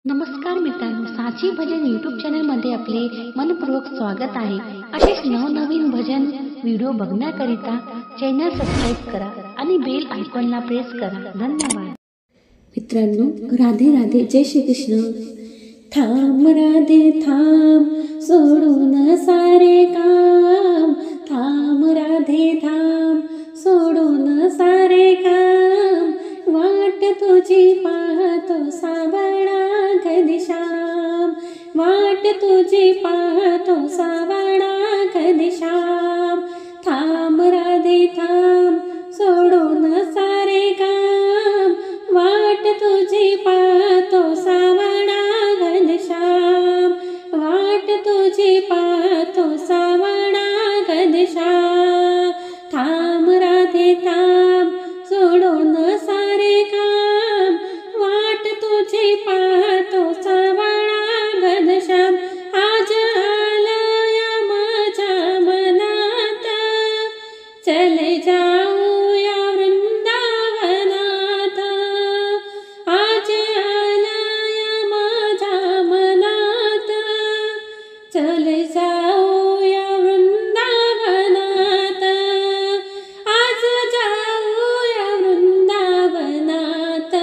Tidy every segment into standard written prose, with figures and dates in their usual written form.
नमस्कार मित्रांनो, साची भजन यूट्यूब चॅनलमध्ये आपले मनपूर्वक स्वागत आहे। असेच नवनवीन भजन व्हिडिओ बघण्याकरिता चॅनल सबस्क्राइब करा आणि बेल आयकॉनला प्रेस करा। धन्यवाद। मित्रांनो, राधे राधे, जय श्री कृष्ण। थांब राधे थांब, सोडून सारे काम। थांब राधे थांब, सोडून सारे काम। वाट तुझी पाहतो सावळा कधी श्याम। वाट तुझी पाहतो सावळा कधी श्याम। थांब राधे थांब, सोडून सारे काम। वाट तुझी पाहतो सावळा कधी श्याम। वाट तुझी पाहतो सावळा कधी श्याम। थांब राधे थांब, सोडून सारे काम। वाट तुझी पाहतो सावळा कधी श्याम। आज आलाय माझ्या मनात, चले जाऊया वृंदावनात। आज आलाय माझ्या मनात, चले जाऊया वृंदावनात। आज जाऊया वृंदावनात।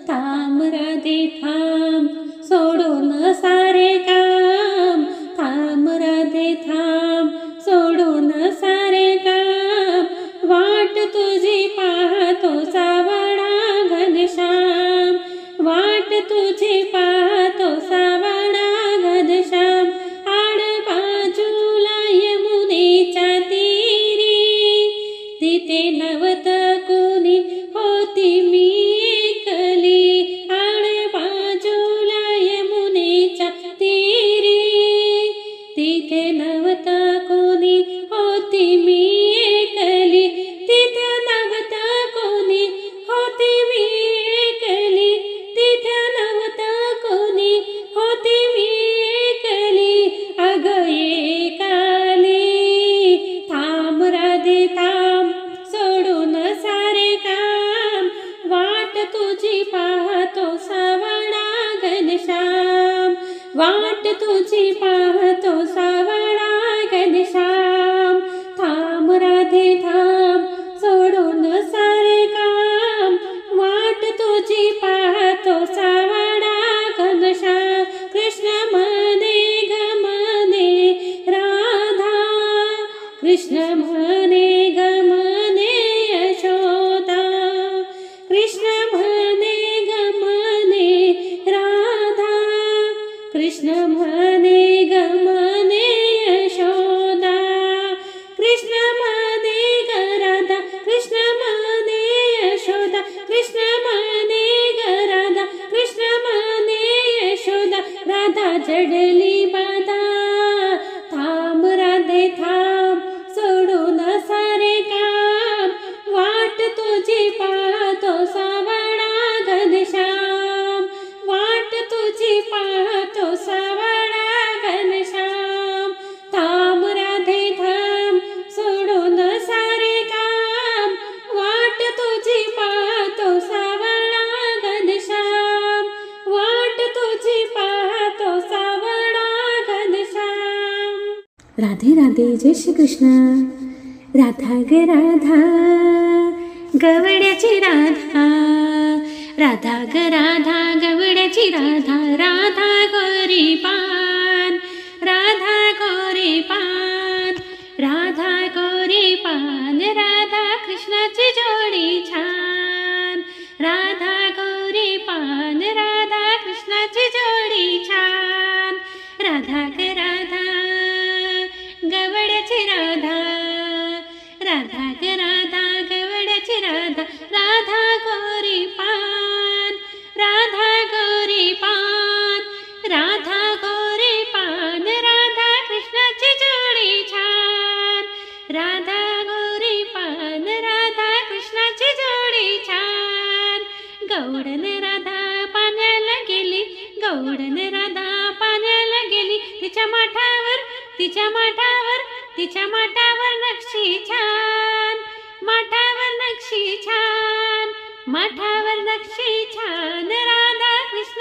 थांब राधे थांब, सोडून सारे काम। थांब राधे थांब, सोडून सारे काम। वाट तुझी पाहतो सावळा घनश्याम। वाट तुझी पाहतो सावळा घनश्याम। आडबाजूला यमुनेच्या तीरी, तिथे नवत कोणी होती मी एकली। आडबाजूला यमुनेच्या तीरी, तिथे नवत कोणी होती मी एकली। तिथे नवत कोणी होती मी एकली। तिथे नवत कोणी होती मी एकली। अग एकाली। थांब राधे थांब, सोडून सारे काम। वाट तुझी पाहतो सावळा घनश्याम। वाट तुझी पाहतो सावळा घनश्याम। थांब राधे थांब, सोडून सारे काम। वाट तुझी पाहतो सावळा घनश्याम। कृष्ण म्हणे ग म्हणे राधा, कृष्ण म्हणे ग म्हणे यशोदा। कृष्ण म्हणे ग म्हणे राधा, कृष्ण म्हणे ग म्हणे यशोदा। कृष्ण म्हणे ग राधा, कृष्ण म्हणे यशोदा। कृष्ण म्हणे ग राधा, कृष्ण म्हणे यशोदा। राधा जडली बाधा। थांब राधे थांब, सोडून सारे काम। वाट तुझी पाहतो सावळा घनश्याम। वाट तुझी पाहतो सावळा घनश्याम। थांब राधे थांब, सोडून सारे काम। वाट तुझी पाहतो सावळा घनश्याम। वाट तुझी पाहतो सावळा घनश्याम। राधे राधे, जय श्री कृष्ण। राधा ग राधा, गवड्याची राधा। राधा ग राधा, गवड्याची राधा। राधा गोरी पान, राधा गोरी पान। राधा गोरी पान, राधा कृष्णाची जोडी छान। राधा गोरी पान, राधा कृष्णाची जोडी छान। राधा ग राधा, गवड्याची राधा। राधा ग राधा, गवड्याची राधा। राधा गोरी पान, राधा गोरी पान। राधा गोरी पान, राधा कृष्णाची जोडी छान। राधा गोरी पान, राधा कृष्णाची जोडी छान। गौडन राधा पाण्याला गेली, गौडन राधा पाण्याला गेली। तिच्या माठावर, तिच्या माठावर, तिच्या माठावर नक्षी छान। माठावर नक्षी छान, माठावर नक्षी छान। राधा कृष्ण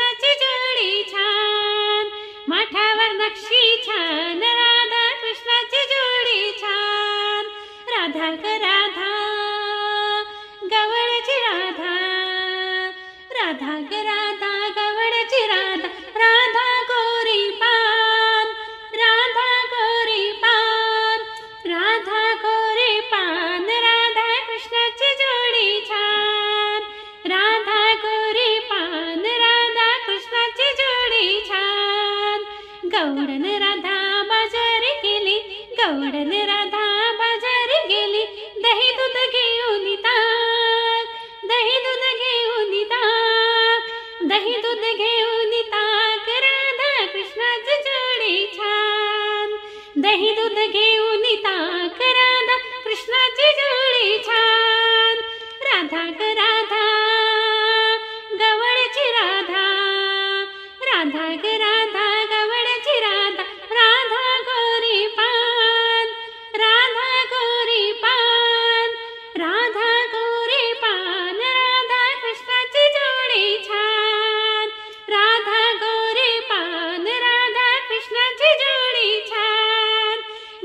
राधा गवळची राधा राधा गोरी पान राधा गोरी पान राधा गोरी पान राधा कृष्णाची जोडी छान राधा गोरी पान राधा कृष्णाची जोडी छान गवळण राधा बाजारी गेली गवळण राधा बाजारी गेली दही दूध घेऊन ताक दही दूध घेऊन ताक दही दूध घेऊन ताक राधा कृष्णाची जोडी छान दही दूध घेऊन ताक राधा कृष्णाची जोडी छान राधा ग राधा गवळची राधा राधा ग राधा गवळची राधा राधा गोरी पान राधा गोरी पान राधा गोरी पान राधा कृष्णाची जोडी छान राधा गोरी पान राधा कृष्णाची जोडी छान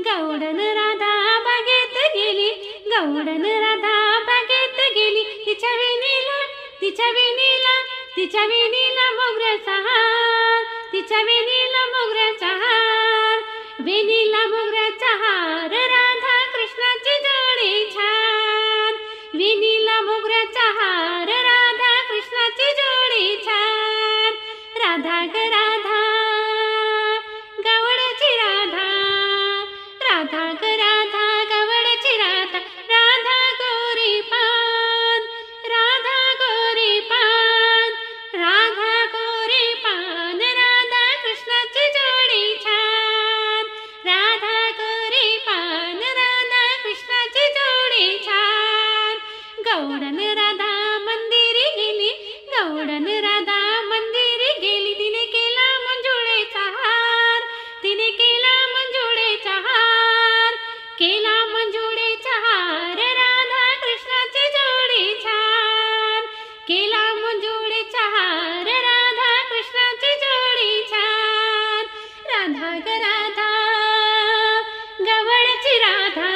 गवळण राधा बागेत गेली गवळण राधा बागेत गेली तिच्या वेणीला मोगऱ्याचा हार तिच्या वेणीला मोगऱ्याचा हार वेणीला मोगऱ्याचा हार राधा कृष्णाची जोडी छान वेणीला मोगऱ्याचा हार राधा कृष्णाची जोडी छान राधा ग राधा गवळची राधा राधा ग राधा गवळची राधा राधा गोरी पान राधा गोरी पान राधा गोरी पान राधा कृष्णाची जोडी छान राधा गोरी पान राधा कृष्णाची जोडी छान गवळण राधा मंदिरी गेली गवळण राधा मंदिरी गेली तिने केला मंजुळेचा हार तिने केला मंजुळेचा हार केला मंजुळेचा हार राधा कृष्णाची जोडी छान केला मंजुळेचा हार राधा कृष्णाची जोडी छान राधा ग राधा गवळची राधा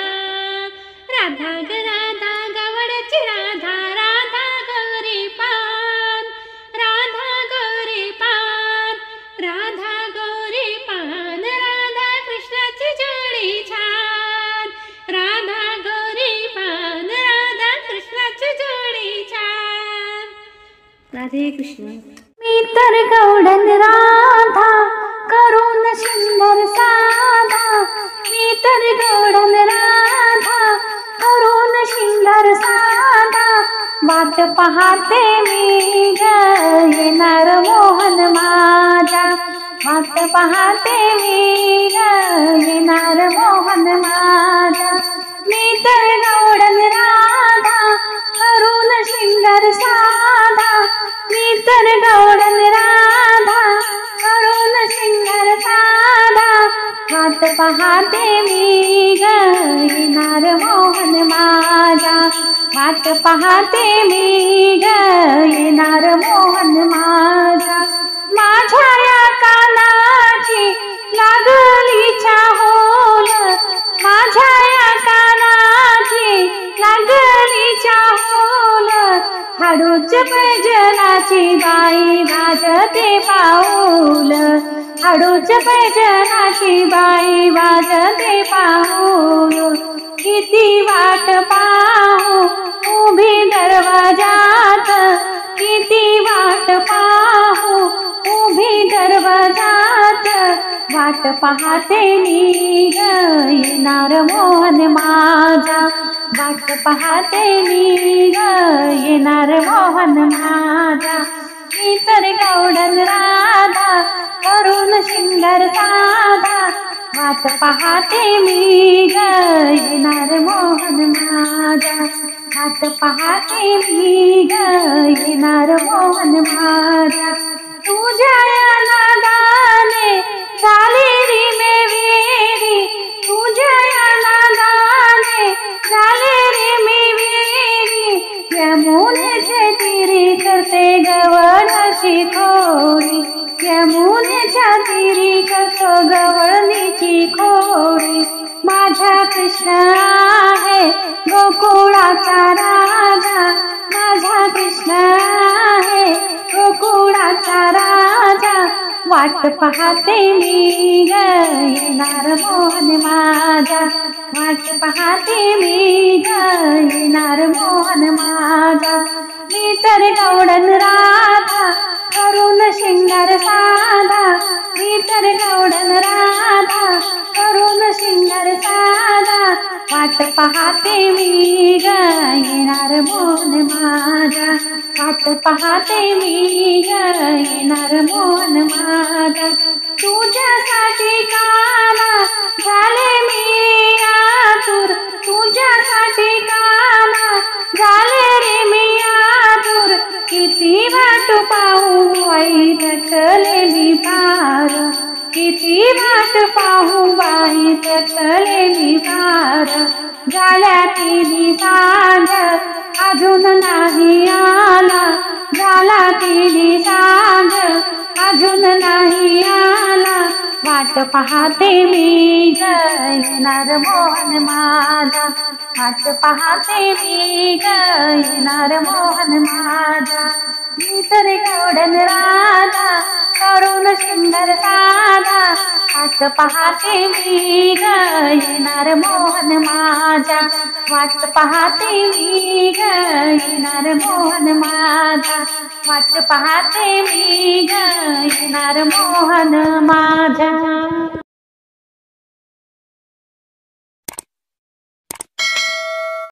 राधा ग राधा गवळची राधा राधा गोरी पान राधा गोरी पान राधा गोरी पान राधा कृष्णाची जोडी छान राधा गोरी पान राधा कृष्णाची जोडी छान राधे कृष्ण मी तर गवळण राधा करून सुंदर साधा मी तर गवळण राधा करून सुंदर साधा वाट पाहते मी ग येणार मोहन माझा वाट पाहते मी ग येणार मोहन माझा मी तर गवळण राधा करून सुंदर साधा मी तर गवळण राधा करून सुंदर साधा वाट पाहते मी ग येणार मोहन माझा वाट पाहते मी ग येणार मोहन माझा माझ्या या कानाची लागलीच्या होल माझ्या या कानाची लागलीच्या होल हाडूच पैजनाची बाई वाजते पाऊल हाडूच पैजनाची बाई वाजते पाऊल किती वाट पाहू उभी दरवाजात किती वाट पाहू उभी दरवाजात वाट पाहते मी ग येणार मोहन माझा वाट पाहते मी ग येणार मोहन माझा मी तर गवळण राधा करून सुंदर साधा वाट पाहते मी ग येणार मोहन माझा वाट पाहते मी ग येणार मोहन माझा तुझ्या नादाने झाली री मेरी तुझ्या नादाने झाली री मेरी यमुनेच्या तीरी करते गवळणाची खोडी यमुनेच्या तीरी करतो गवळणीची खोडी माझा कृष्ण आहे गोकुळाचा राजा माझा कृष्ण आहे गोकुळाचा राजा, वाट पाहते मी ग येणार मोहन माझा, वाट पाहते मी ग येणार मोहन माझा. मी तर गवळण राधा करून शिंगार साधा, मी तर गवळण राधा करून शिंगार साधा, वाट पाहते मी ग येणार मोहन माझा, वाट पाहते मी ग येणार मोहन माझा. तुझ्यासाठी काना झाले मी आतुर, तुझ्यासाठी काना झाले रे मी आतुर, किती वाट पाहू आई थकले मी फार, किती वाट पाहू बाई थकले मी फार. झाल्या तिन्ही सांज अजून नाही आला, झाला तिन्ही सांज अजून नाही आला, वाट पाहते मी ग येणार मोहन माझा, वाट पाहते मी ग येणार मोहन माझा. मी तर गवळण राधा करून शिंगार साधा, वाट पाहते मी ग येणार मोहन माझा, वाट पाहते मी ग येणार मोहन माझा, वाट पाहते मी ग येणार मोहन माझा.